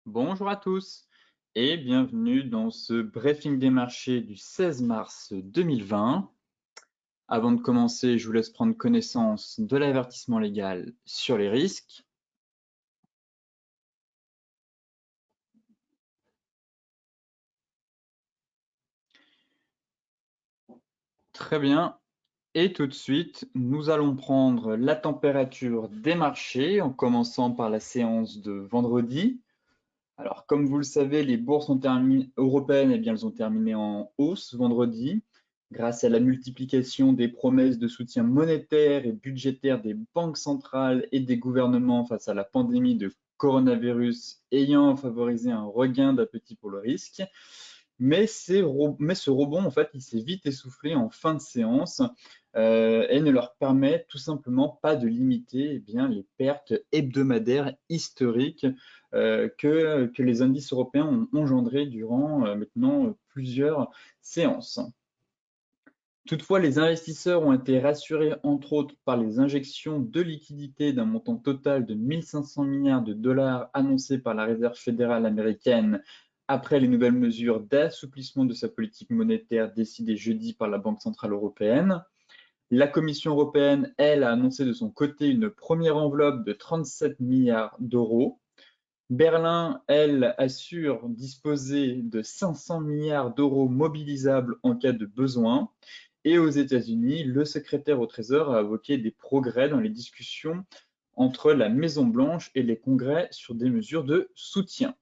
Bonjour à tous et bienvenue dans ce briefing des marchés du 16 mars 2020. Avant de commencer, je vous laisse prendre connaissance de l'avertissement légal sur les risques. Très bien. Et tout de suite, nous allons prendre la température des marchés en commençant par la séance de vendredi. Alors, comme vous le savez, les bourses européennes, elles ont terminé en hausse vendredi, grâce à la multiplication des promesses de soutien monétaire et budgétaire des banques centrales et des gouvernements face à la pandémie de coronavirus ayant favorisé un regain d'appétit pour le risque. Mais ce rebond, en fait, il s'est vite essoufflé en fin de séance et ne leur permet tout simplement pas de limiter les pertes hebdomadaires historiques que les indices européens ont engendré durant maintenant plusieurs séances. Toutefois, les investisseurs ont été rassurés, entre autres, par les injections de liquidités d'un montant total de 1 500 milliards de dollars annoncés par la Réserve fédérale américaine après les nouvelles mesures d'assouplissement de sa politique monétaire décidées jeudi par la Banque centrale européenne. La Commission européenne, elle, a annoncé de son côté une première enveloppe de 37 milliards d'euros. Berlin, elle, assure disposer de 500 milliards d'euros mobilisables en cas de besoin. Et aux États-Unis, le secrétaire au Trésor a évoqué des progrès dans les discussions entre la Maison-Blanche et les congrès sur des mesures de soutien.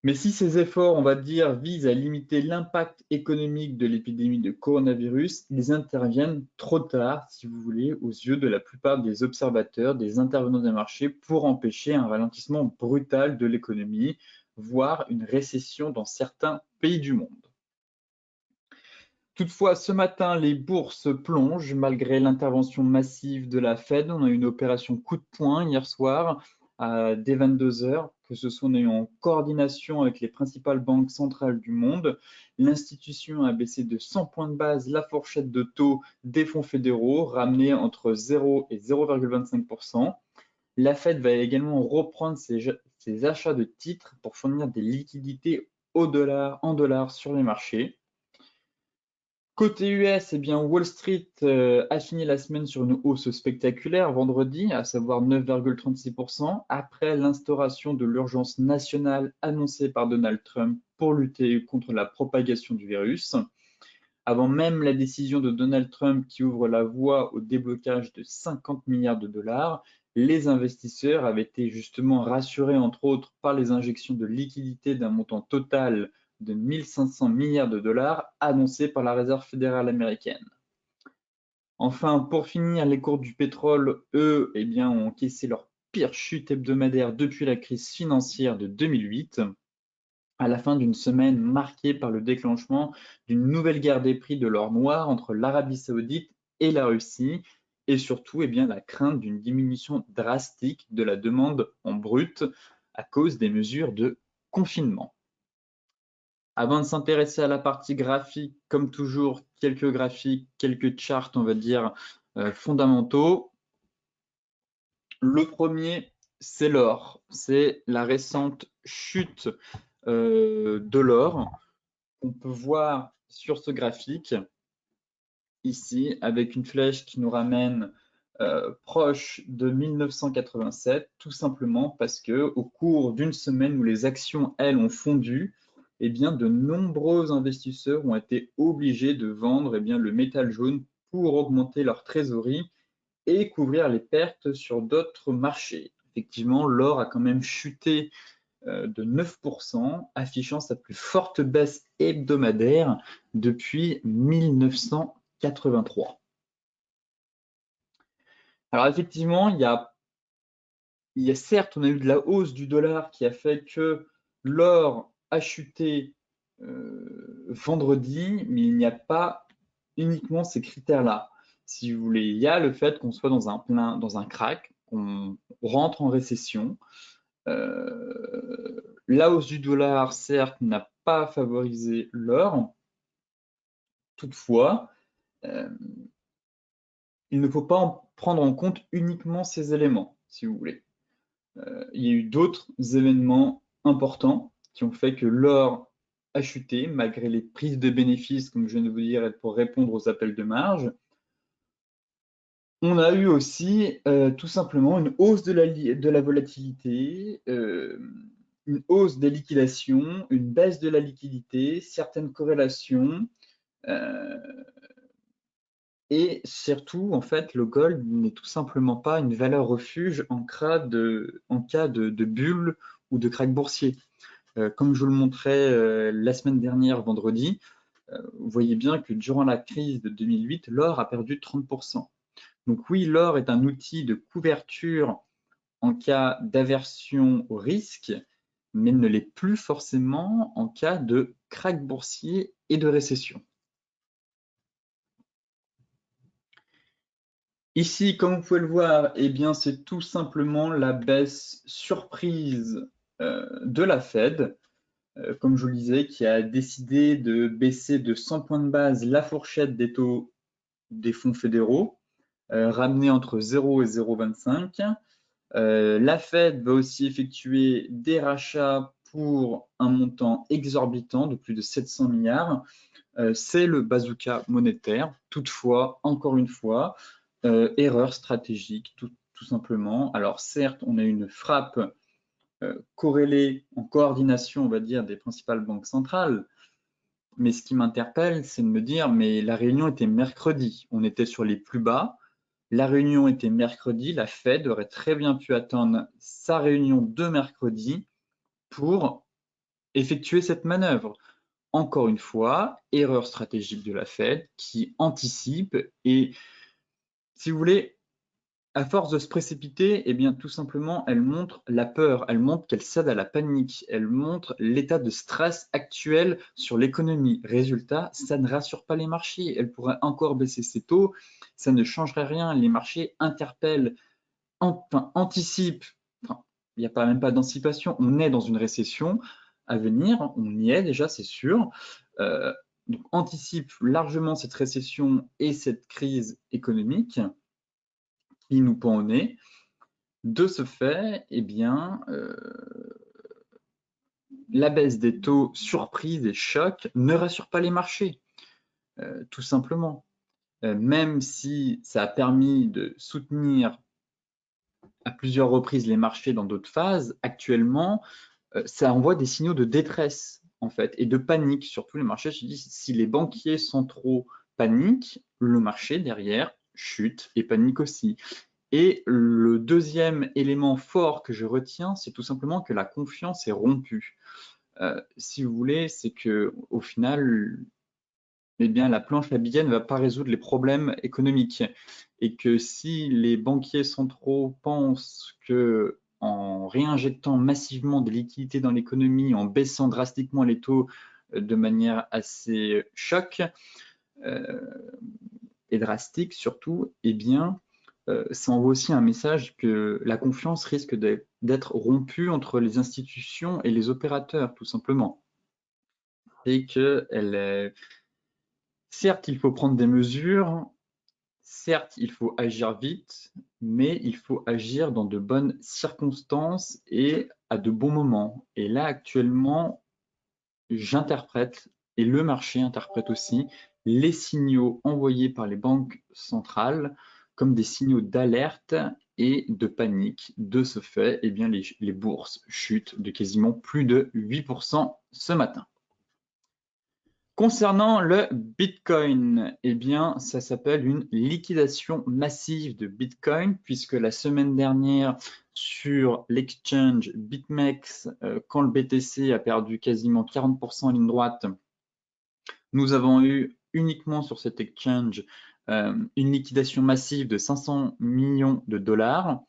Mais si ces efforts, on va dire, visent à limiter l'impact économique de l'épidémie de coronavirus, ils interviennent trop tard, si vous voulez, aux yeux de la plupart des observateurs, des intervenants des marchés, pour empêcher un ralentissement brutal de l'économie, voire une récession dans certains pays du monde. Toutefois, ce matin, les bourses plongent malgré l'intervention massive de la Fed. On a eu une opération coup de poing hier soir dès 22 heures, que ce soit en coordination avec les principales banques centrales du monde. L'institution a baissé de 100 points de base la fourchette de taux des fonds fédéraux, ramenée entre 0 et 0,25%. La Fed va également reprendre ses achats de titres pour fournir des liquidités en dollars sur les marchés. Côté US, Wall Street a fini la semaine sur une hausse spectaculaire vendredi, à savoir 9,36%, après l'instauration de l'urgence nationale annoncée par Donald Trump pour lutter contre la propagation du virus. Avant même la décision de Donald Trump qui ouvre la voie au déblocage de 50 milliards de dollars, les investisseurs avaient été justement rassurés, entre autres, par les injections de liquidités d'un montant total de 1 500 milliards de dollars annoncés par la Réserve fédérale américaine. Enfin, pour finir, les cours du pétrole, eux, ont encaissé leur pire chute hebdomadaire depuis la crise financière de 2008, à la fin d'une semaine marquée par le déclenchement d'une nouvelle guerre des prix de l'or noir entre l'Arabie saoudite et la Russie, et surtout la crainte d'une diminution drastique de la demande en brut à cause des mesures de confinement. Avant de s'intéresser à la partie graphique, comme toujours, quelques graphiques, quelques charts, on va dire, fondamentaux. Le premier, c'est l'or. C'est la récente chute de l'or. On peut voir sur ce graphique, ici, avec une flèche qui nous ramène proche de 1987, tout simplement parce que au cours d'une semaine où les actions, elles, ont fondu, de nombreux investisseurs ont été obligés de vendre le métal jaune pour augmenter leur trésorerie et couvrir les pertes sur d'autres marchés. Effectivement, l'or a quand même chuté de 9%, affichant sa plus forte baisse hebdomadaire depuis 1983. Alors effectivement, certes, on a eu de la hausse du dollar qui a fait que l'or a chuté vendredi, mais il n'y a pas uniquement ces critères-là. Si vous voulez, il y a le fait qu'on soit dans un crack, qu'on rentre en récession. La hausse du dollar, certes, n'a pas favorisé l'or. Toutefois, euh, il ne faut pas prendre en compte uniquement ces éléments, si vous voulez. il y a eu d'autres événements importants qui ont fait que l'or a chuté malgré les prises de bénéfices, comme je viens de vous dire, pour répondre aux appels de marge. On a eu aussi tout simplement une hausse de la volatilité, une hausse des liquidations, une baisse de la liquidité, certaines corrélations. euh, et surtout, en fait, le gold n'est tout simplement pas une valeur refuge en cas de bulle ou de krach boursier. Comme je vous le montrais la semaine dernière, vendredi, vous voyez bien que durant la crise de 2008, l'or a perdu 30%. Donc oui, l'or est un outil de couverture en cas d'aversion au risque, mais ne l'est plus forcément en cas de krach boursier et de récession. Ici, comme vous pouvez le voir, eh bien, c'est tout simplement la baisse surprise de la Fed, comme je vous le disais, qui a décidé de baisser de 100 points de base la fourchette des taux des fonds fédéraux, ramener entre 0 et 0,25. La Fed va aussi effectuer des rachats pour un montant exorbitant de plus de 700 milliards. C'est le bazooka monétaire. Toutefois, encore une fois, erreur stratégique, tout simplement. Alors certes, on a une frappe corrélée en coordination, on va dire, des principales banques centrales, mais ce qui m'interpelle, c'est de me dire, mais la réunion était mercredi, on était sur les plus bas, la réunion était mercredi, la Fed aurait très bien pu attendre sa réunion de mercredi pour effectuer cette manœuvre. Encore une fois, erreur stratégique de la Fed qui anticipe et, si vous voulez, à force de se précipiter, eh bien, tout simplement, elle montre la peur, elle montre qu'elle cède à la panique, elle montre l'état de stress actuel sur l'économie. Résultat, ça ne rassure pas les marchés. Elle pourrait encore baisser ses taux, ça ne changerait rien. Les marchés interpellent, anticipent. Enfin, il n'y a même pas d'anticipation. On est dans une récession à venir, on y est déjà, c'est sûr. Donc, anticipe largement cette récession et cette crise économique qui nous pend au nez. De ce fait, eh bien, la baisse des taux surprise et choc ne rassure pas les marchés, tout simplement. Même si ça a permis de soutenir à plusieurs reprises les marchés dans d'autres phases, actuellement, ça envoie des signaux de détresse, en fait, et de panique sur tous les marchés. Je dis, si les banquiers centraux paniquent, le marché derrière chute et panique aussi. Et le deuxième élément fort que je retiens, c'est tout simplement que la confiance est rompue. Si vous voulez, c'est que au final, eh bien, la planche à billets ne va pas résoudre les problèmes économiques. Et que si les banquiers centraux pensent que en réinjectant massivement des liquidités dans l'économie, en baissant drastiquement les taux de manière assez choc et drastique surtout, eh bien, ça envoie aussi un message que la confiance risque d'être rompue entre les institutions et les opérateurs, tout simplement. Et que certes, il faut prendre des mesures, certes, il faut agir vite, mais il faut agir dans de bonnes circonstances et à de bons moments. Et là, actuellement, j'interprète, et le marché interprète aussi, les signaux envoyés par les banques centrales comme des signaux d'alerte et de panique. De ce fait, eh bien, les bourses chutent de quasiment plus de 8% ce matin. Concernant le Bitcoin, eh bien, ça s'appelle une liquidation massive de Bitcoin, puisque la semaine dernière, sur l'exchange BitMEX, quand le BTC a perdu quasiment 40% en ligne droite, nous avons eu uniquement sur cet exchange une liquidation massive de 500 millions de dollars.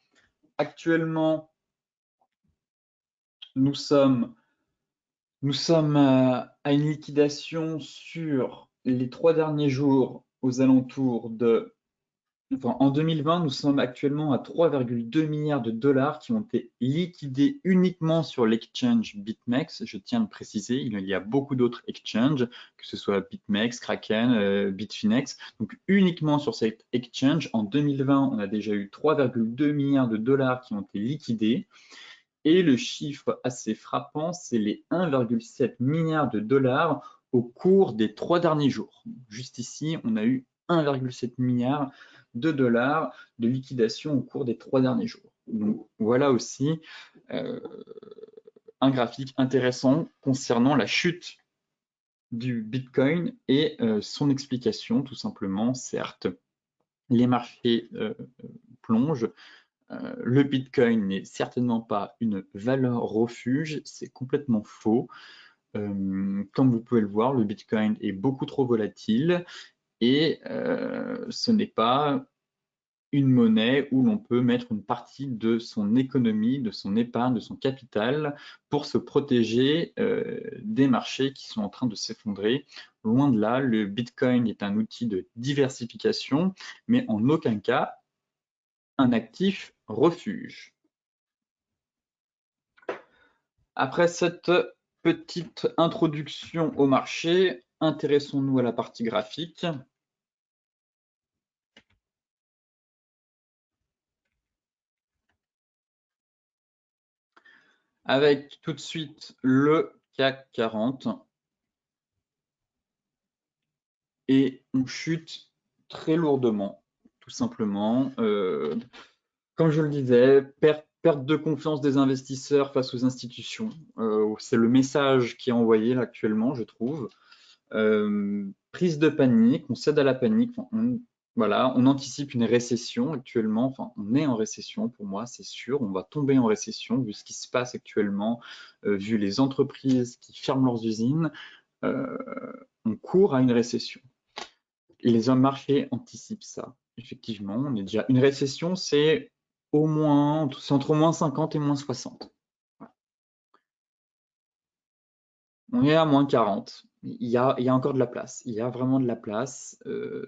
Actuellement, nous sommes à une liquidation sur les 3 derniers jours aux alentours de Enfin, en 2020, nous sommes actuellement à 3,2 milliards de dollars qui ont été liquidés uniquement sur l'exchange BitMEX. Je tiens à le préciser, il y a beaucoup d'autres exchanges, que ce soit BitMEX, Kraken, Bitfinex. Donc uniquement sur cet exchange, en 2020, on a déjà eu 3,2 milliards de dollars qui ont été liquidés. Et le chiffre assez frappant, c'est les 1,7 milliard de dollars au cours des 3 derniers jours. Juste ici, on a eu 1,7 milliard de dollars de liquidation au cours des 3 derniers jours. Donc voilà aussi un graphique intéressant concernant la chute du Bitcoin et son explication, tout simplement. Certes, les marchés plongent, le Bitcoin n'est certainement pas une valeur refuge, c'est complètement faux. Comme vous pouvez le voir, le Bitcoin est beaucoup trop volatile et ce n'est pas une monnaie où l'on peut mettre une partie de son économie, de son épargne, de son capital pour se protéger des marchés qui sont en train de s'effondrer. Loin de là, le Bitcoin est un outil de diversification, mais en aucun cas un actif refuge. Après cette petite introduction au marché, intéressons-nous à la partie graphique. Avec tout de suite le CAC 40. Et on chute très lourdement, tout simplement. Comme je le disais, perte de confiance des investisseurs face aux institutions. C'est le message qui est envoyé là, actuellement, je trouve. Prise de panique, on cède à la panique. Voilà, on anticipe une récession actuellement. Enfin, on est en récession pour moi, c'est sûr. On va tomber en récession vu ce qui se passe actuellement, vu les entreprises qui ferment leurs usines. On court à une récession. Les hommes marchés anticipent ça. Effectivement, on est déjà. Une récession, c'est entre moins 50 et moins 60. On est à moins 40. Il y a encore de la place. Il y a vraiment de la place.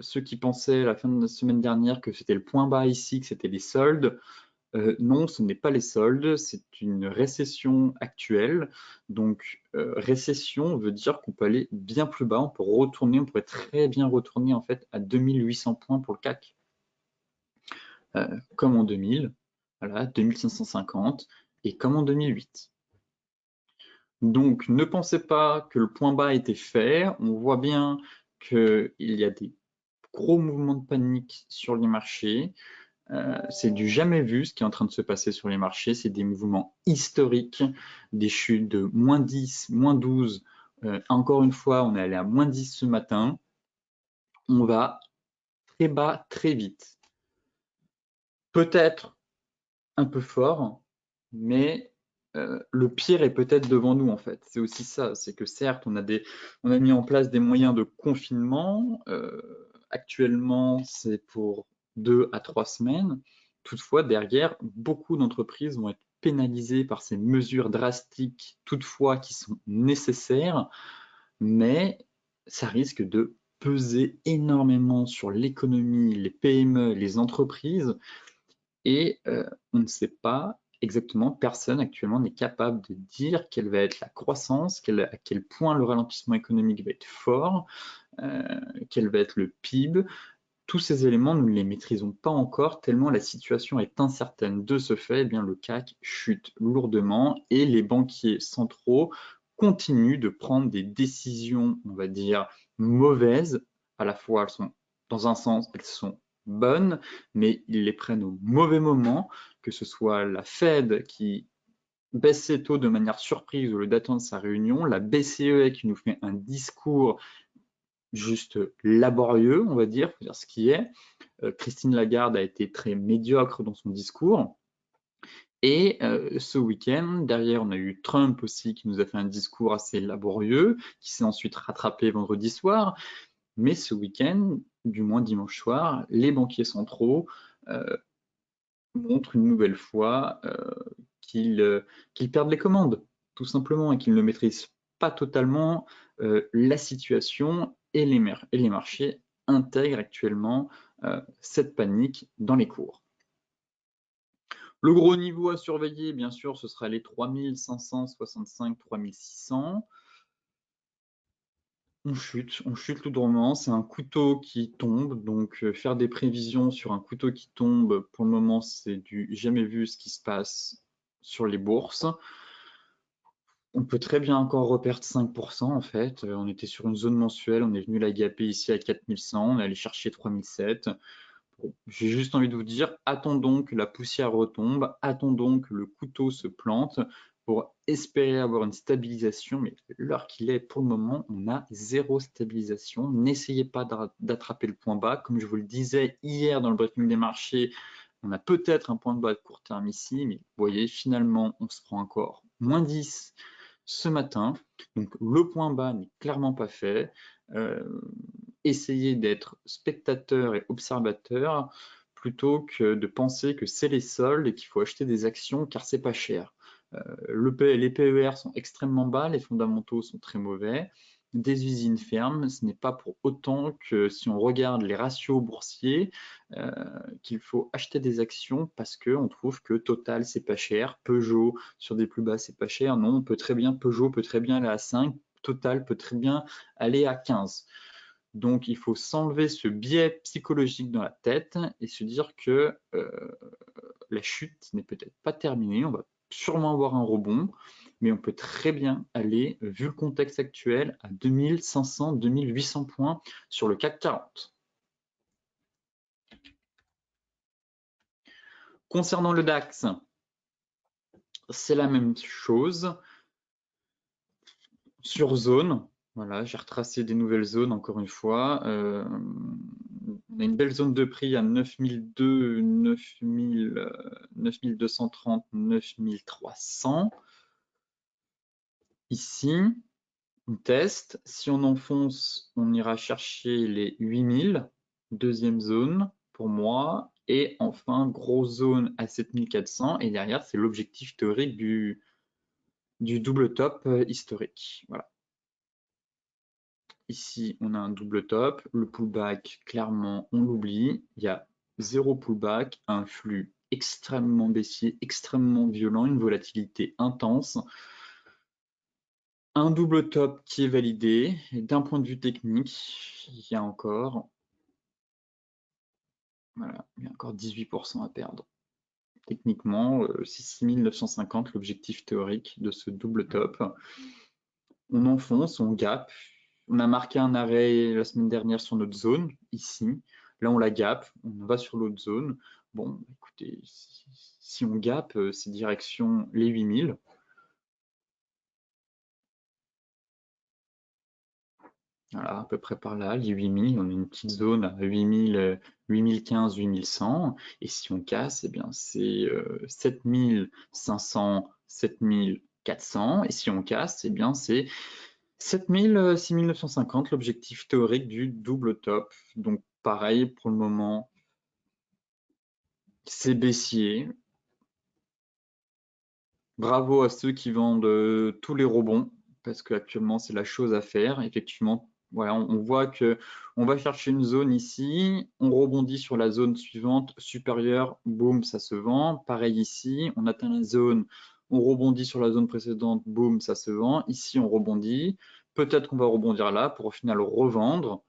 Ceux qui pensaient la fin de la semaine dernière que c'était le point bas ici, que c'était les soldes, non, ce n'est pas les soldes, c'est une récession actuelle. Donc, récession veut dire qu'on peut aller bien plus bas, on peut retourner, on pourrait très bien retourner en fait à 2800 points pour le CAC, comme en 2000, voilà, 2550, et comme en 2008. Donc, ne pensez pas que le point bas a été fait. On voit bien qu'il y a des gros mouvements de panique sur les marchés. C'est du jamais vu ce qui est en train de se passer sur les marchés. C'est des mouvements historiques, des chutes de moins 10, moins 12. Encore une fois, on est allé à moins 10 ce matin. On va très bas, très vite. Peut-être un peu fort, mais le pire est peut-être devant nous en fait. C'est aussi ça, c'est que certes, on a mis en place des moyens de confinement. Actuellement, c'est pour 2 à 3 semaines. Toutefois, derrière, beaucoup d'entreprises vont être pénalisées par ces mesures drastiques, toutefois qui sont nécessaires, mais ça risque de peser énormément sur l'économie, les PME, les entreprises, et on ne sait pas exactement, personne actuellement n'est capable de dire quelle va être la croissance, à quel point le ralentissement économique va être fort, quel va être le PIB. Tous ces éléments, nous ne les maîtrisons pas encore tellement la situation est incertaine. De ce fait, eh bien, le CAC chute lourdement et les banquiers centraux continuent de prendre des décisions, on va dire, mauvaises. À la fois, elles sont, dans un sens, elles sont bonnes, mais ils les prennent au mauvais moment, que ce soit la Fed qui baisse ses taux de manière surprise au lieu d'attendre sa réunion, la BCE qui nous fait un discours juste laborieux, on va dire, faut dire ce qui est. Christine Lagarde a été très médiocre dans son discours. Et ce week-end, derrière, on a eu Trump aussi qui nous a fait un discours assez laborieux, qui s'est ensuite rattrapé vendredi soir. Mais ce week-end, du moins dimanche soir, les banquiers centraux montrent une nouvelle fois qu'ils perdent les commandes, tout simplement, et qu'ils ne maîtrisent pas totalement la situation et les marchés intègrent actuellement cette panique dans les cours. Le gros niveau à surveiller, bien sûr, ce sera les 3565, 3600. On chute tout drôlement, c'est un couteau qui tombe, donc faire des prévisions sur un couteau qui tombe, pour le moment, c'est du jamais vu ce qui se passe sur les bourses. On peut très bien encore reperdre 5% en fait. On était sur une zone mensuelle, on est venu la gaper ici à 4100, on est allé chercher 3007. Bon, j'ai juste envie de vous dire, attendons que la poussière retombe, attendons que le couteau se plante pour espérer avoir une stabilisation, mais l'heure qu'il est, pour le moment, on a zéro stabilisation. N'essayez pas d'attraper le point bas. Comme je vous le disais hier dans le briefing des marchés, on a peut-être un point de bas de court terme ici, mais vous voyez, finalement, on se prend encore moins 10 ce matin. Donc le point bas n'est clairement pas fait. Essayez d'être spectateur et observateur plutôt que de penser que c'est les soldes et qu'il faut acheter des actions car c'est pas cher. Les PER sont extrêmement bas, les fondamentaux sont très mauvais. Des usines ferment, ce n'est pas pour autant que si on regarde les ratios boursiers, qu'il faut acheter des actions parce qu'on trouve que Total c'est pas cher, Peugeot sur des plus bas c'est pas cher. Non, Peugeot peut très bien aller à 5, Total peut très bien aller à 15. Donc il faut s'enlever ce biais psychologique dans la tête et se dire que la chute n'est peut-être pas terminée, on va sûrement avoir un rebond, mais on peut très bien aller, vu le contexte actuel, à 2500, 2800 points sur le CAC 40. Concernant le DAX, c'est la même chose. Sur zone, voilà, j'ai retracé des nouvelles zones encore une fois. On a une belle zone de prix à 9002, 9230, 9300. Ici, on teste. Si on enfonce, on ira chercher les 8000, deuxième zone pour moi. Et enfin, grosse zone à 7400. Et derrière, c'est l'objectif théorique du double top historique. Voilà. Ici, on a un double top. Le pullback, clairement, on l'oublie. Il y a zéro pullback, un flux extrêmement baissier, extrêmement violent, une volatilité intense. Un double top qui est validé. D'un point de vue technique, il y a encore, voilà, il y a encore 18% à perdre. Techniquement, c'est 6950 l'objectif théorique de ce double top. On enfonce, on gap. On a marqué un arrêt la semaine dernière sur notre zone, ici. Là, on la gap, on va sur l'autre zone. Bon, écoutez, si on gap, c'est direction les 8000. Voilà, à peu près par là, les 8000, on a une petite zone à 8000, 8015, 8100. Et si on casse, eh bien, c'est 7500, 7400. Et si on casse, eh bien, c'est 7000, 6950, l'objectif théorique du double top. Donc, pareil, pour le moment, c'est baissier. Bravo à ceux qui vendent tous les rebonds, parce qu'actuellement, c'est la chose à faire. Effectivement, voilà, on voit que on va chercher une zone ici, on rebondit sur la zone suivante, supérieure, boum, ça se vend. Pareil ici, on atteint la zone, on rebondit sur la zone précédente, boum, ça se vend. Ici, on rebondit. Peut-être qu'on va rebondir là pour au final revendre,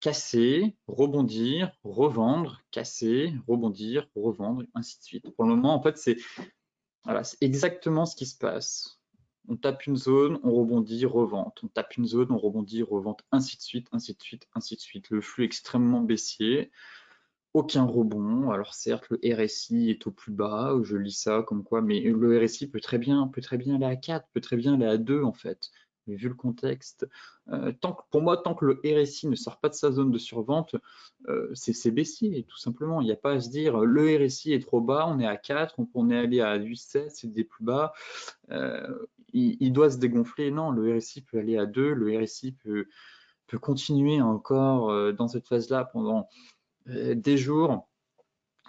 casser, rebondir, revendre, casser, rebondir, revendre, ainsi de suite. Pour le moment, en fait, c'est voilà, c'est exactement ce qui se passe. On tape une zone, on rebondit, revente. On tape une zone, on rebondit, revente, ainsi de suite, ainsi de suite, ainsi de suite. Le flux est extrêmement baissier, aucun rebond. Alors certes, le RSI est au plus bas, je lis ça comme quoi, mais le RSI peut très bien aller à 4, peut très bien aller à 2 en fait. Mais vu le contexte, pour moi, tant que le RSI ne sort pas de sa zone de survente, c'est baissier, tout simplement. Il n'y a pas à se dire le RSI est trop bas, on est à 4, on est allé à 8,7, c'est des plus bas, il doit se dégonfler. Non, le RSI peut aller à 2, le RSI peut continuer encore dans cette phase-là pendant des jours.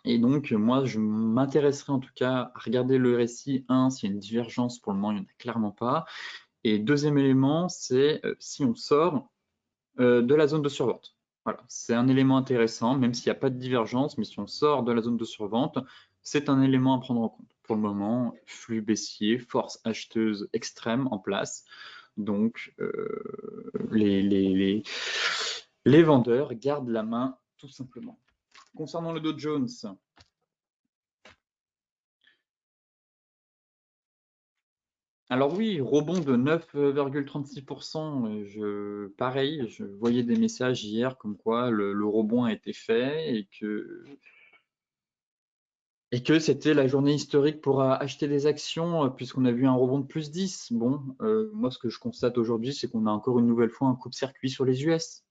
Et donc, moi, je m'intéresserai en tout cas à regarder le RSI. S'il y a une divergence, pour le moment, il n'y en a clairement pas. Et deuxième élément, c'est si on sort de la zone de survente. Voilà, c'est un élément intéressant, même s'il n'y a pas de divergence, mais si on sort de la zone de survente, c'est un élément à prendre en compte. Pour le moment, flux baissier, force acheteuse extrême en place. Donc, les vendeurs gardent la main tout simplement. Concernant le Dow Jones, alors oui, rebond de 9,36%. Pareil, je voyais des messages hier comme quoi le rebond a été fait et que c'était la journée historique pour acheter des actions puisqu'on a vu un rebond de plus 10. Bon, moi ce que je constate aujourd'hui, c'est qu'on a encore une nouvelle fois un coupe-circuit sur les US.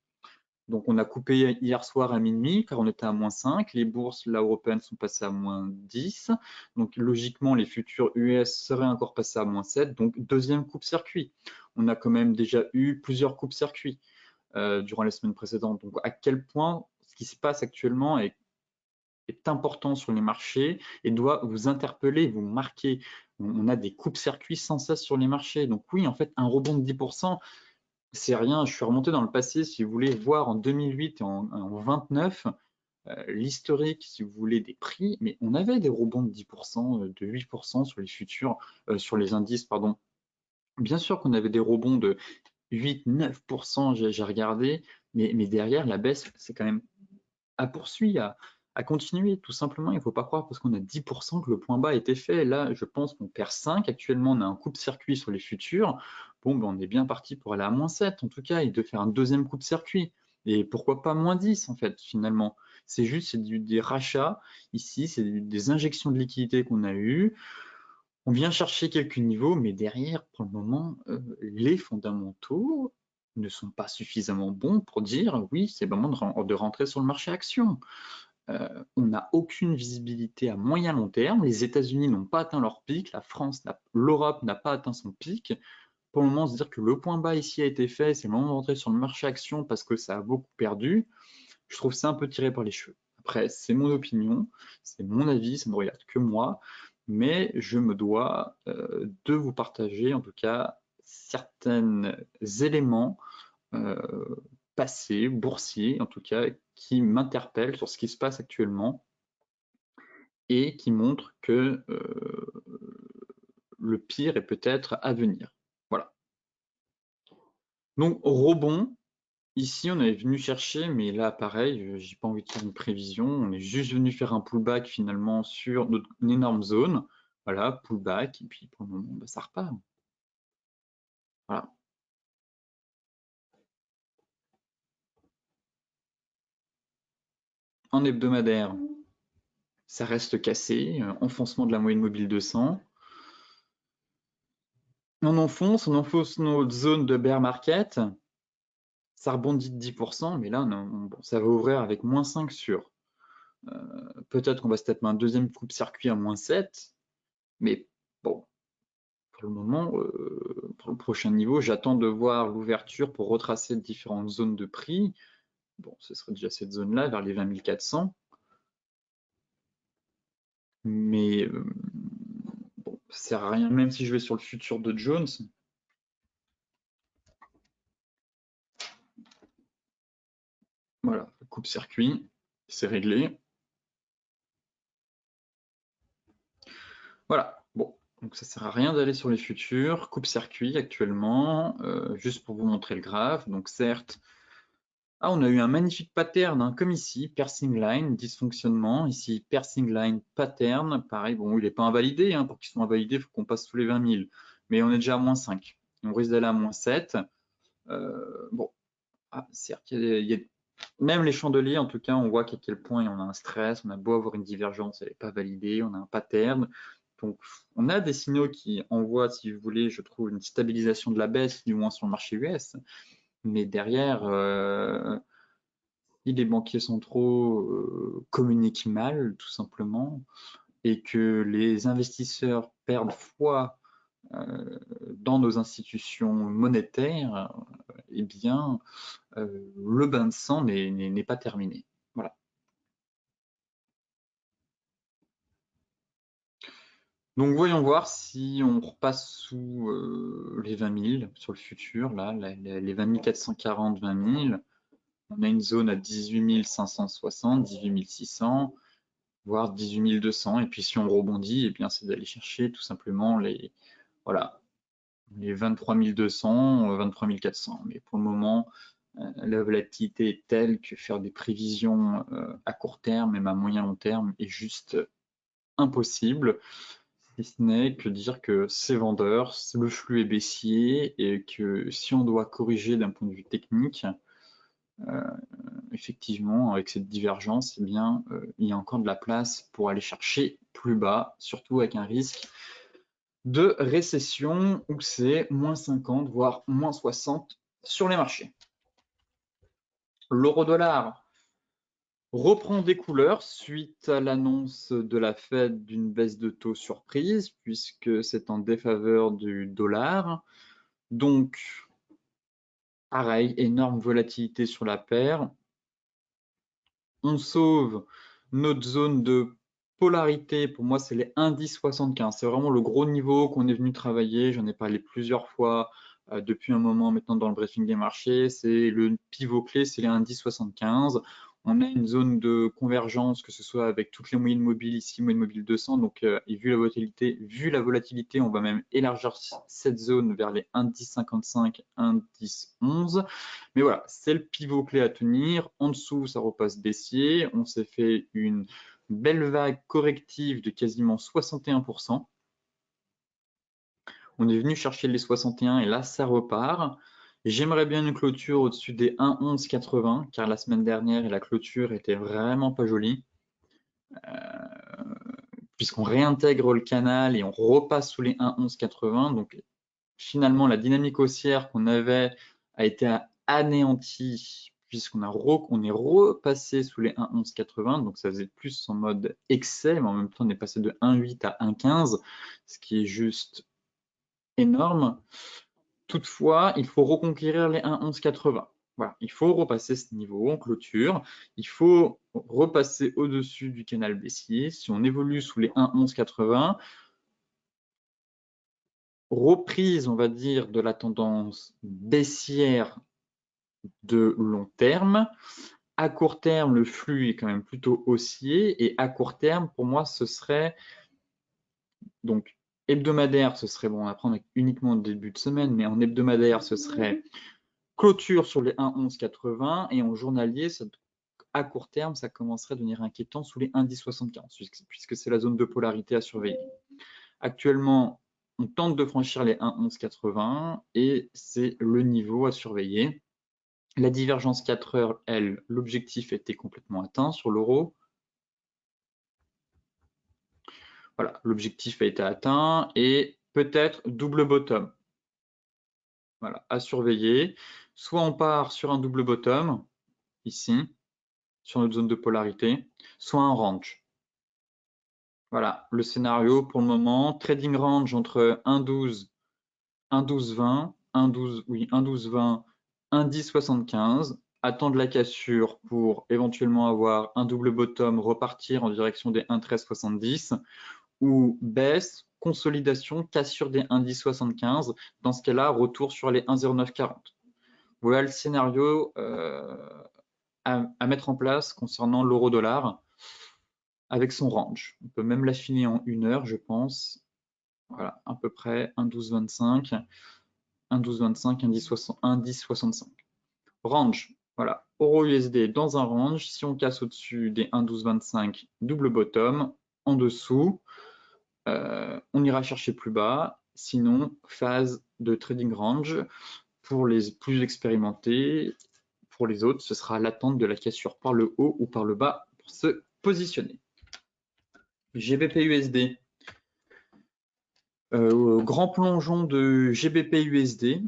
Donc on a coupé hier soir à minuit car on était à -5. Les bourses là européennes sont passées à -10. Donc logiquement les futurs US seraient encore passés à -7. Donc deuxième coupe-circuit. On a quand même déjà eu plusieurs coupes-circuits durant les semaines précédentes. Donc à quel point ce qui se passe actuellement est important sur les marchés et doit vous interpeller, vous marquer. On a des coupes-circuits sans cesse sur les marchés. Donc oui, en fait, un rebond de 10%, c'est rien. Je suis remonté dans le passé, si vous voulez voir en 2008 et en 29, l'historique, si vous voulez, des prix, mais on avait des rebonds de 10%, de 8% sur les futurs, sur les indices, pardon. Bien sûr qu'on avait des rebonds de 8-9%, j'ai regardé, mais derrière, la baisse, c'est quand même à poursuivre, à continuer, tout simplement. Il ne faut pas croire parce qu'on a 10% que le point bas a été fait. Là, je pense qu'on perd 5. Actuellement, on a un coupe-circuit sur les futurs. Bon, ben, on est bien parti pour aller à -7 en tout cas et de faire un deuxième coupe-circuit. Et pourquoi pas -10 en fait, finalement. C'est juste des rachats ici, c'est des injections de liquidités qu'on a eues. On vient chercher quelques niveaux, mais derrière, pour le moment, les fondamentaux ne sont pas suffisamment bons pour dire oui, c'est le moment de rentrer sur le marché action. On n'a aucune visibilité à moyen long terme. Les États-Unis n'ont pas atteint leur pic, la France, l'Europe n'a pas atteint son pic. Pour le moment, se dire que le point bas ici a été fait, c'est le moment de rentrer sur le marché action parce que ça a beaucoup perdu, je trouve ça un peu tiré par les cheveux. Après, c'est mon opinion, c'est mon avis, ça ne regarde que moi, mais je me dois de vous partager en tout cas certains éléments euh, passés, boursiers en tout cas, qui m'interpellent sur ce qui se passe actuellement et qui montrent que le pire est peut-être à venir. Voilà. Donc, rebond. Ici, on est venu chercher, mais là, pareil, j'ai pas envie de faire une prévision. On est juste venu faire un pullback finalement sur une énorme zone. Voilà, pullback, et puis pour le moment, bah, ça repart. Voilà. En hebdomadaire, ça reste cassé. Enfoncement de la moyenne mobile 200. On enfonce notre zone de bear market. Ça rebondit de 10%, mais là, bon, ça va ouvrir avec -5 sur. Peut-être qu'on va se taper un deuxième coupe-circuit à -7, mais bon, pour le moment, pour le prochain niveau, j'attends de voir l'ouverture pour retracer différentes zones de prix. Bon, ce serait déjà cette zone-là, vers les 20 400. Mais bon, ça sert à rien, même si je vais sur le futur de Jones. Voilà, coupe-circuit, c'est réglé. Voilà, bon, donc ça sert à rien d'aller sur les futurs. Coupe-circuit actuellement, juste pour vous montrer le graphe. Donc certes, ah, on a eu un magnifique pattern, hein, comme ici, piercing line, dysfonctionnement. Ici, piercing line, pattern. Pareil, bon, il n'est pas invalidé. Hein, pour qu'il soit invalidé, il faut qu'on passe sous les 20 000. Mais on est déjà à -5. On risque d'aller à -7. Bon, certes, même les chandeliers, en tout cas, on voit qu'à quel point on a un stress. On a beau avoir une divergence, elle n'est pas validée. On a un pattern. Donc, on a des signaux qui envoient, si vous voulez, je trouve, une stabilisation de la baisse, du moins sur le marché US. Mais derrière, si les banquiers centraux communiquent mal, tout simplement, et que les investisseurs perdent foi dans nos institutions monétaires, eh bien, le bain de sang n'est pas terminé. Voilà. Donc, voyons voir si on repasse sous les 20 000 sur le futur, là, les 20 440, 20 000. On a une zone à 18 560, 18 600, voire 18 200. Et puis si on rebondit, eh bien c'est d'aller chercher tout simplement les, voilà, les 23 200, 23 400. Mais pour le moment, la volatilité est telle que faire des prévisions à court terme, même à moyen long terme, est juste impossible, si ce n'est que dire que c'est vendeur, le flux est baissier et que si on doit corriger d'un point de vue technique, effectivement, avec cette divergence, eh bien, il y a encore de la place pour aller chercher plus bas, surtout avec un risque de récession où c'est moins 50, voire moins 60 sur les marchés. L'euro-dollar reprend des couleurs suite à l'annonce de la Fed d'une baisse de taux surprise, puisque c'est en défaveur du dollar. Donc, pareil, énorme volatilité sur la paire. On sauve notre zone de polarité. Pour moi, c'est les indices 75. C'est vraiment le gros niveau qu'on est venu travailler. J'en ai parlé plusieurs fois depuis un moment maintenant dans le briefing des marchés. C'est le pivot clé, c'est les indices 75. On a une zone de convergence, que ce soit avec toutes les moyennes mobiles ici, moyenne mobile 200. Donc, et vu la volatilité, on va même élargir cette zone vers les indices 55, indices 11. Mais voilà, c'est le pivot clé à tenir. En dessous, ça repasse baissier. On s'est fait une belle vague corrective de quasiment 61%. On est venu chercher les 61 et là, ça repart. J'aimerais bien une clôture au-dessus des 1,1180 car la semaine dernière, la clôture était vraiment pas jolie. Puisqu'on réintègre le canal et on repasse sous les 1,1180. Donc finalement, la dynamique haussière qu'on avait a été anéantie puisqu'on est repassé sous les 1,1180. Donc ça faisait plus en mode excès, mais en même temps, on est passé de 1,8 à 1,15, ce qui est juste énorme. Toutefois, il faut reconquérir les 1,1180. Voilà, il faut repasser ce niveau en clôture. Il faut repasser au-dessus du canal baissier. Si on évolue sous les 1,1180, reprise, on va dire, de la tendance baissière de long terme. À court terme, le flux est quand même plutôt haussier et à court terme, pour moi, ce serait donc hebdomadaire, ce serait bon, on va prendre uniquement le début de semaine, mais en hebdomadaire, ce serait clôture sur les 1,1180 et en journalier, à court terme, ça commencerait à devenir inquiétant sous les 1,1075 puisque c'est la zone de polarité à surveiller. Actuellement, on tente de franchir les 1,1180 et c'est le niveau à surveiller. La divergence 4 heures, elle, l'objectif était complètement atteint sur l'euro. Voilà, l'objectif a été atteint et peut-être double bottom. Voilà, à surveiller. Soit on part sur un double bottom, ici, sur notre zone de polarité, soit un range. Voilà, le scénario pour le moment, trading range entre 1,12, 1,1220, 1,12, oui, 1,1220, 1,1075. Attendre la cassure pour éventuellement avoir un double bottom, repartir en direction des 1,1370 ou baisse, consolidation, cassure des 1,1075. Dans ce cas-là, retour sur les 1,0940. Voilà le scénario à mettre en place concernant l'euro-dollar avec son range. On peut même l'affiner en 1 heure, je pense. Voilà, à peu près 1,1225, 1,1225, 1,1065. Range, voilà, euro-USD dans un range. Si on casse au-dessus des 1,1225, double bottom. En dessous, on ira chercher plus bas. Sinon, phase de trading range. Pour les plus expérimentés, pour les autres, ce sera l'attente de la cassure par le haut ou par le bas pour se positionner. GBP-USD. Grand plongeon de GBP-USD.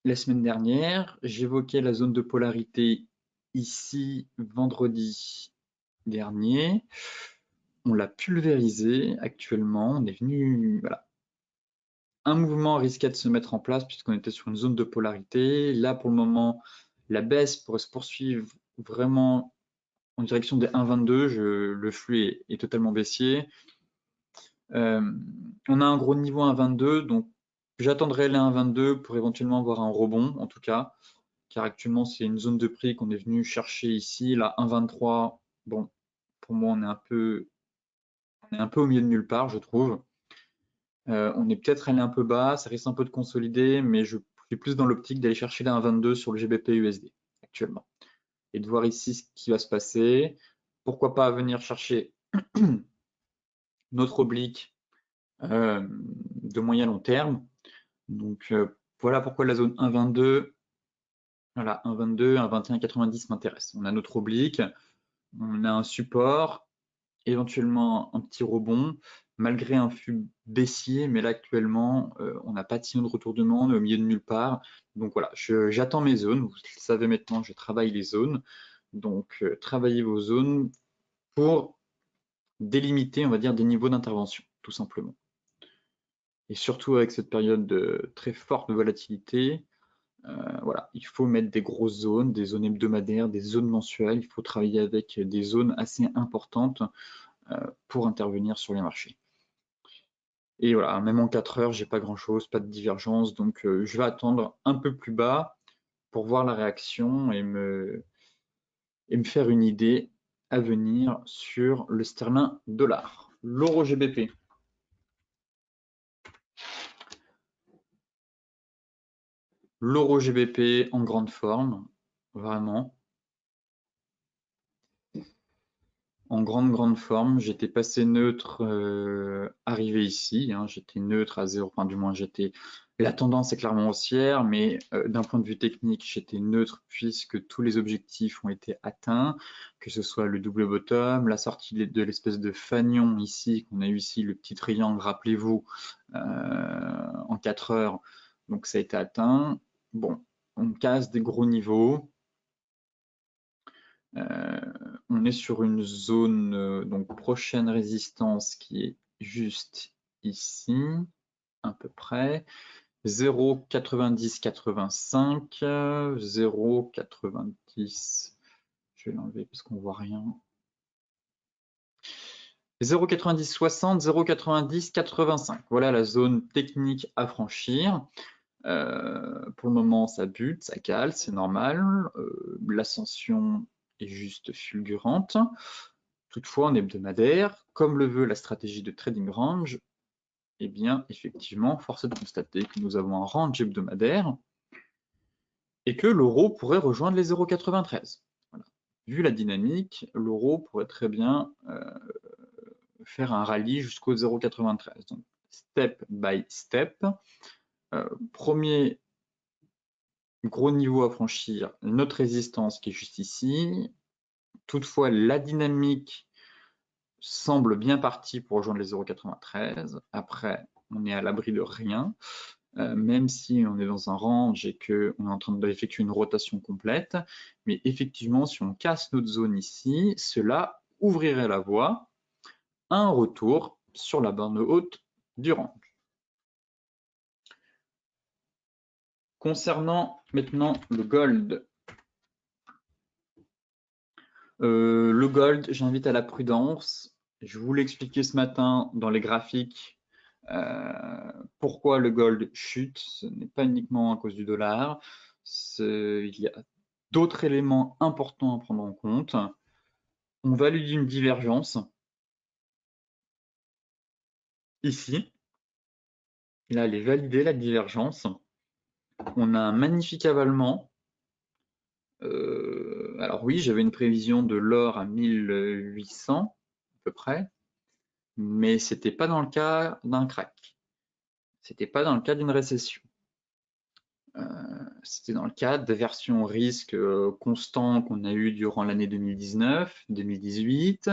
La semaine dernière, j'évoquais la zone de polarité ici vendredi dernier. On l'a pulvérisé actuellement. On est venu, voilà. Un mouvement risquait de se mettre en place puisqu'on était sur une zone de polarité. Là, pour le moment, la baisse pourrait se poursuivre vraiment en direction des 1,22. Le flux est totalement baissier. On a un gros niveau 1,22, donc j'attendrai les 1,22 pour éventuellement avoir un rebond, en tout cas. car actuellement, c'est une zone de prix qu'on est venu chercher ici, la 1,23. Bon, pour moi, on est un peu au milieu de nulle part, je trouve. On est peut-être allé un peu bas, ça risque un peu de consolider, mais je suis plus dans l'optique d'aller chercher la 1,22 sur le GBP USD actuellement et de voir ici ce qui va se passer. Pourquoi pas venir chercher notre oblique de moyen long terme. Donc voilà pourquoi la zone 1,22, voilà, 1,22, 1,21,90 m'intéresse. On a notre oblique, on a un support, éventuellement un petit rebond, malgré un flux baissier, mais là actuellement, on n'a pas de signe de retournement, on est au milieu de nulle part. Donc voilà, j'attends mes zones, vous le savez maintenant, je travaille les zones. Donc travaillez vos zones pour délimiter, on va dire, des niveaux d'intervention, tout simplement. Et surtout avec cette période de très forte volatilité, voilà, il faut mettre des grosses zones, des zones hebdomadaires, des zones mensuelles. Il faut travailler avec des zones assez importantes pour intervenir sur les marchés. Et voilà, même en 4 heures, j'ai pas grand-chose, pas de divergence, donc je vais attendre un peu plus bas pour voir la réaction et me faire une idée à venir sur le sterling dollar. L'euro GBP. L'euro GBP en grande forme, vraiment. En grande forme, j'étais passé neutre arrivé ici, hein, j'étais neutre à 0, enfin du moins la tendance est clairement haussière, mais d'un point de vue technique, j'étais neutre puisque tous les objectifs ont été atteints, que ce soit le double bottom, la sortie de l'espèce de fanion ici, qu'on a eu ici, le petit triangle, rappelez-vous, en 4 heures, donc ça a été atteint. Bon, on casse des gros niveaux. On est sur une zone, donc prochaine résistance qui est juste ici, à peu près. 0,9085, 0,90, je vais l'enlever parce qu'on voit rien. 0,9060, 0,9085. Voilà la zone technique à franchir. Pour le moment, ça bute, ça cale, c'est normal. L'ascension est juste fulgurante. Toutefois, en hebdomadaire, comme le veut la stratégie de trading range, eh bien, effectivement, force est de constater que nous avons un range hebdomadaire et que l'euro pourrait rejoindre les 0,93. Voilà. Vu la dynamique, l'euro pourrait très bien faire un rallye jusqu'au 0,93. Donc, step by step. Premier gros niveau à franchir, notre résistance qui est juste ici. Toutefois, la dynamique semble bien partie pour rejoindre les 0,93. Après, on est à l'abri de rien, même si on est dans un range et qu'on est en train d'effectuer une rotation complète. Mais effectivement, si on casse notre zone ici, cela ouvrirait la voie à un retour sur la borne haute du range. Concernant maintenant le gold, j'invite à la prudence. Je vous l'ai expliqué ce matin dans les graphiques. Pourquoi le gold chute? Ce n'est pas uniquement à cause du dollar. Il y a d'autres éléments importants à prendre en compte. On valide une divergence ici. Là, elle est validée, la divergence. On a un magnifique avalement. Alors oui, j'avais une prévision de l'or à 1800 à peu près, mais c'était pas dans le cas d'un crack. C'était pas dans le cas d'une récession. C'était dans le cadre des versions risques constants qu'on a eu durant l'année 2019, 2018,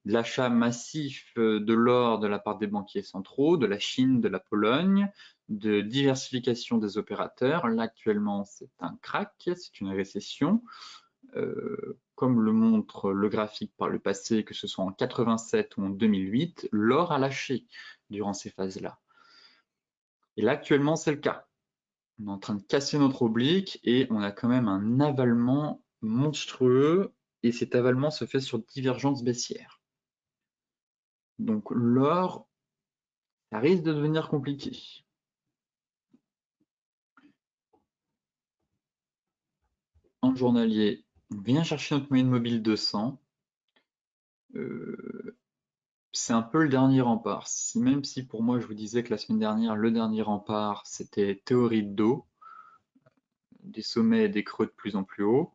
de l'achat massif de l'or de la part des banquiers centraux, de la Chine, de la Pologne, de diversification des opérateurs. Là, actuellement, c'est un crack, c'est une récession. Comme le montre le graphique par le passé, que ce soit en 87 ou en 2008, l'or a lâché durant ces phases-là. Et là, actuellement, c'est le cas. On est en train de casser notre oblique et on a quand même un avalement monstrueux et cet avalement se fait sur divergence baissière. Donc l'or, ça risque de devenir compliqué. journalier, on vient chercher notre moyenne mobile 200. C'est un peu le dernier rempart. Même si pour moi, je vous disais que la semaine dernière, le dernier rempart, c'était théorie de dos, des sommets et des creux de plus en plus haut.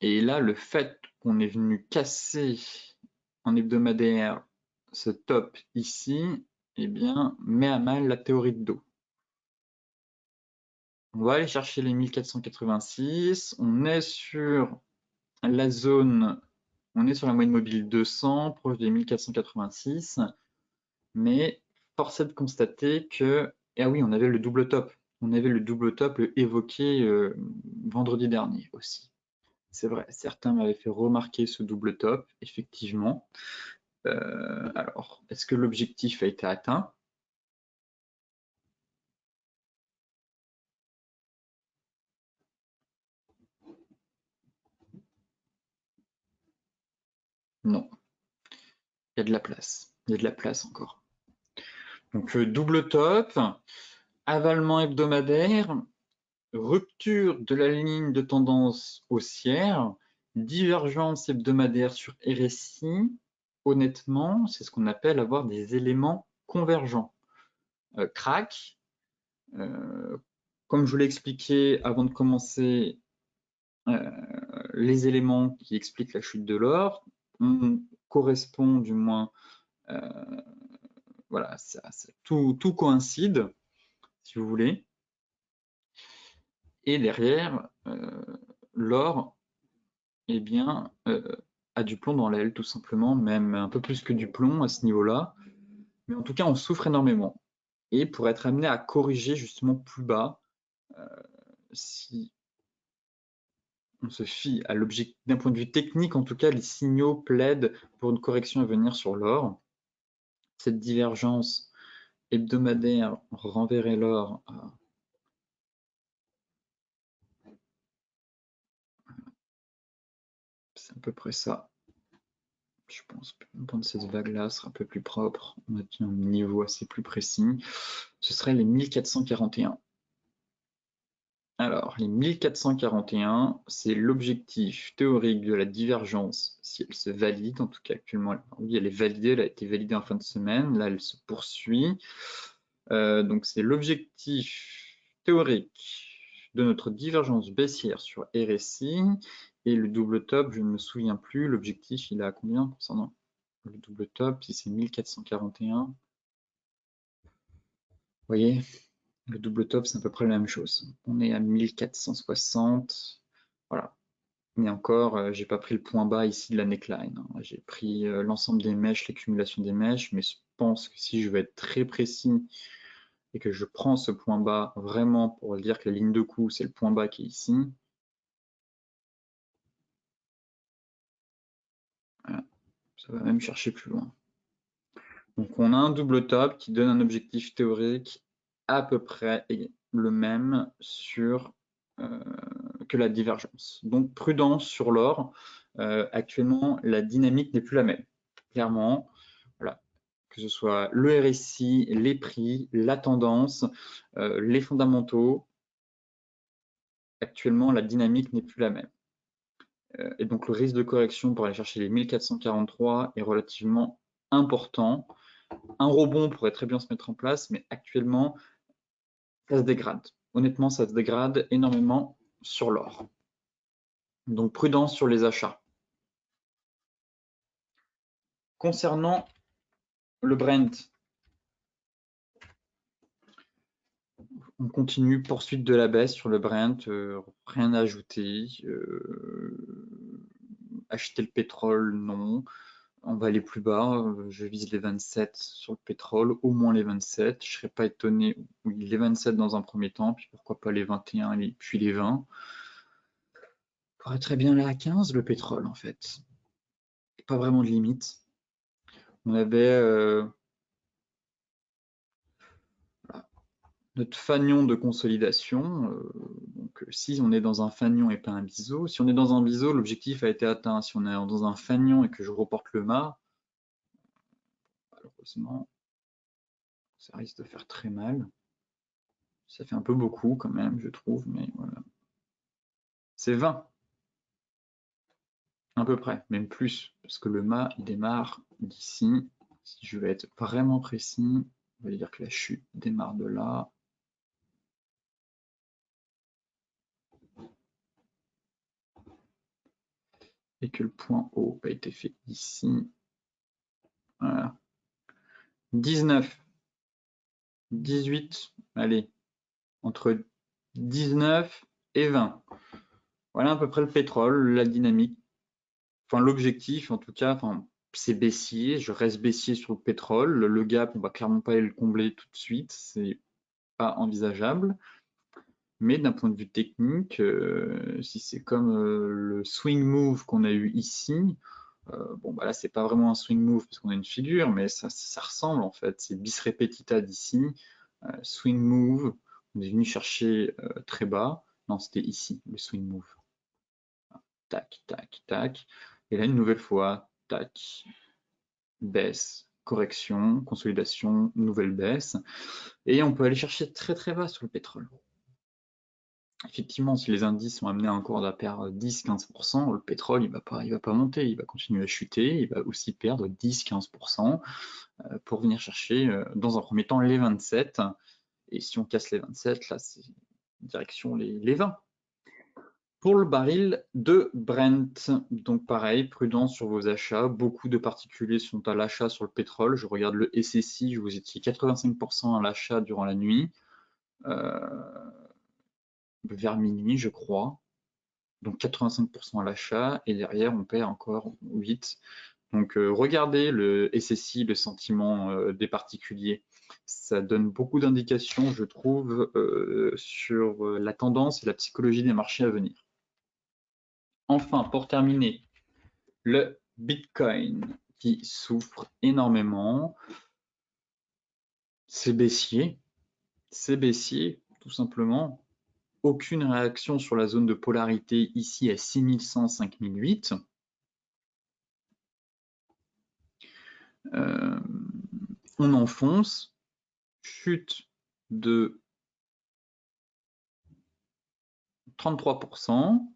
Et là, le fait qu'on est venu casser en hebdomadaire ce top ici, eh bien, met à mal la théorie de dos. On va aller chercher les 1486. On est sur la zone, on est sur la moyenne mobile 200, proche des 1486. Mais force est de constater que, ah oui, on avait le double top. On avait le double top évoqué vendredi dernier aussi. C'est vrai, certains m'avaient fait remarquer ce double top, effectivement. Alors, est-ce que l'objectif a été atteint? Non. Il y a de la place. Il y a de la place encore. Donc, double top, avalement hebdomadaire, rupture de la ligne de tendance haussière, divergence hebdomadaire sur RSI. Honnêtement, c'est ce qu'on appelle avoir des éléments convergents. Crack, comme je vous l'ai expliqué avant de commencer, les éléments qui expliquent la chute de l'or correspondent du moins, voilà, tout coïncide, si vous voulez. Et derrière, l'or, eh bien, a du plomb dans l'aile, tout simplement, même un peu plus que du plomb à ce niveau-là. Mais en tout cas, on souffre énormément. Et pour être amené à corriger justement plus bas, si on se fie à l'objectif, d'un point de vue technique, en tout cas, les signaux plaident pour une correction à venir sur l'or. Cette divergence hebdomadaire renverrait l'or à c'est à peu près ça. Je pense que cette vague-là sera un peu plus propre. On a un niveau assez plus précis. Ce serait les 1441. Alors, les 1441, c'est l'objectif théorique de la divergence, si elle se valide, en tout cas actuellement, oui, elle est validée, elle a été validée en fin de semaine, là elle se poursuit. Donc c'est l'objectif théorique de notre divergence baissière sur RSI, et le double top, je ne me souviens plus, l'objectif il est à combien concernant le double top, si c'est 1441. Vous voyez, le double top, c'est à peu près la même chose. On est à 1460. Voilà. Mais encore, j'ai pas pris le point bas ici de la neckline. J'ai pris l'ensemble des mèches, l'accumulation des mèches, mais je pense que si je veux être très précis et que je prends ce point bas vraiment pour dire que la ligne de coup, c'est le point bas qui est ici, voilà. Ça va même chercher plus loin. Donc on a un double top qui donne un objectif théorique à peu près le même sur que la divergence. Donc prudence sur l'or. Actuellement, la dynamique n'est plus la même. Clairement, voilà, que ce soit le RSI, les prix, la tendance, les fondamentaux, actuellement, la dynamique n'est plus la même. Et donc le risque de correction pour aller chercher les 1443 est relativement important. Un rebond pourrait très bien se mettre en place, mais actuellement, ça se dégrade. Honnêtement, ça se dégrade énormément sur l'or. Donc prudence sur les achats. Concernant le Brent, on continue, poursuite de la baisse sur le Brent, rien à ajouter. Acheter le pétrole, non. On va aller plus bas, je vise les 27 sur le pétrole, au moins les 27. Je ne serais pas étonné, oui, les 27 dans un premier temps, puis pourquoi pas les 21, puis les 20. On pourrait très bien aller à 15 le pétrole en fait. Pas vraiment de limite. On avait notre fanion de consolidation. Donc, si on est dans un fanion et pas un biseau, si on est dans un biseau, l'objectif a été atteint. Si on est dans un fanion et que je reporte le mât, malheureusement, ça risque de faire très mal. Ça fait un peu beaucoup quand même, je trouve, mais voilà. C'est 20, à peu près, même plus, parce que le mât, il démarre d'ici. Si je vais être vraiment précis, on va dire que la chute démarre de là. Et que le point haut a été fait ici. Voilà. 19, 18, allez, entre 19 et 20. Voilà à peu près le pétrole, la dynamique. Enfin, l'objectif, en tout cas, enfin, c'est baissier. Je reste baissier sur le pétrole. Le gap, on va clairement pas le combler tout de suite. C'est pas envisageable. Mais d'un point de vue technique, si c'est comme le swing move qu'on a eu ici, bon, bah là, c'est pas vraiment un swing move parce qu'on a une figure, mais ça ressemble en fait. C'est bis repetita d'ici, swing move. On est venu chercher très bas. Non, c'était ici, le swing move. Tac, tac, tac. Et là, une nouvelle fois, tac, baisse, correction, consolidation, nouvelle baisse. Et on peut aller chercher très très bas sur le pétrole. Effectivement, si les indices sont amenés encore à perdre 10-15%, le pétrole, il va pas monter, il va continuer à chuter, il va aussi perdre 10-15% pour venir chercher, dans un premier temps, les 27. Et si on casse les 27, là, c'est direction les 20. Pour le baril de Brent, donc pareil, prudence sur vos achats. Beaucoup de particuliers sont à l'achat sur le pétrole. Je regarde le SSI, vous étiez 85% à l'achat durant la nuit, vers minuit, je crois. Donc 85% à l'achat, et derrière, on perd encore 8. Donc regardez le SSI, le sentiment des particuliers. Ça donne beaucoup d'indications, je trouve, sur la tendance et la psychologie des marchés à venir. Enfin, pour terminer, le Bitcoin qui souffre énormément. C'est baissier, tout simplement. Aucune réaction sur la zone de polarité ici à 6100, 5008. On enfonce, chute de 33%.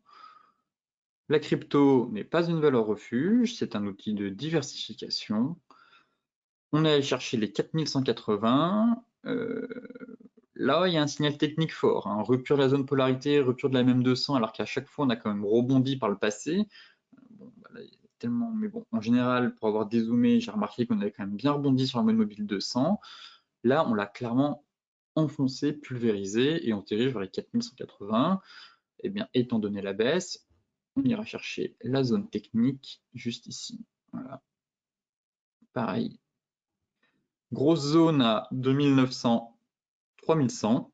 La crypto n'est pas une valeur refuge, c'est un outil de diversification. On est allé chercher les 4180. Là, il y a un signal technique fort, hein. Rupture de la zone polarité, rupture de la MM200, alors qu'à chaque fois, on a quand même rebondi par le passé. Bon, bah là, il y a tellement, mais bon, en général, pour avoir dézoomé, j'ai remarqué qu'on avait quand même bien rebondi sur la mode mobile 200. Là, on l'a clairement enfoncé, pulvérisé, et on dirige vers les 4180. Eh bien, étant donné la baisse, on ira chercher la zone technique juste ici. Voilà. Pareil. Grosse zone à 2900, 3100.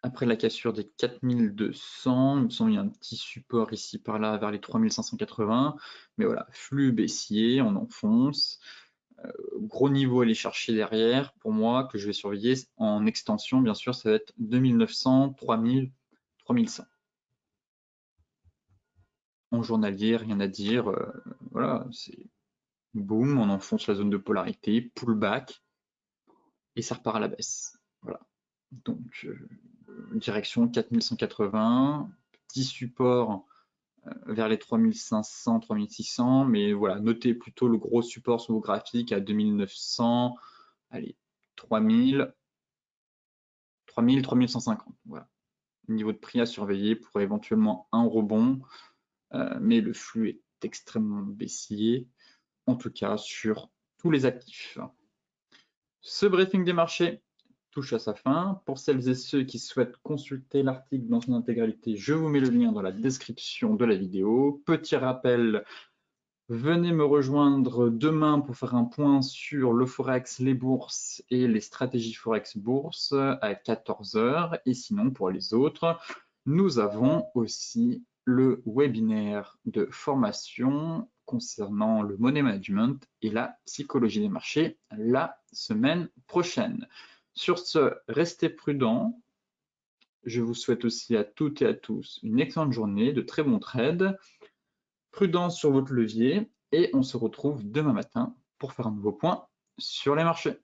Après la cassure des 4200, il me semble qu'il y a un petit support ici par là vers les 3580. Mais voilà, flux baissier, on enfonce. Gros niveau à aller chercher derrière, pour moi, que je vais surveiller en extension, bien sûr, ça va être 2900, 3000, 3100. En journalier, rien à dire. Voilà, c'est boum, on enfonce la zone de polarité, pullback, et ça repart à la baisse. Voilà. Donc, direction 4180, petit support vers les 3500, 3600, mais voilà, notez plutôt le gros support sur vos graphiques à 2900, allez, 3000, 3000, 3150. Voilà. Niveau de prix à surveiller pour éventuellement un rebond, mais le flux est extrêmement baissier, en tout cas sur tous les actifs. Ce briefing des marchés touche à sa fin. Pour celles et ceux qui souhaitent consulter l'article dans son intégralité, je vous mets le lien dans la description de la vidéo. Petit rappel, venez me rejoindre demain pour faire un point sur le Forex, les bourses et les stratégies Forex bourse à 14 h. Et sinon, pour les autres, nous avons aussi le webinaire de formation concernant le money management et la psychologie des marchés la semaine prochaine. Sur ce, restez prudents. Je vous souhaite aussi à toutes et à tous une excellente journée, de très bons trades. Prudence sur votre levier et on se retrouve demain matin pour faire un nouveau point sur les marchés.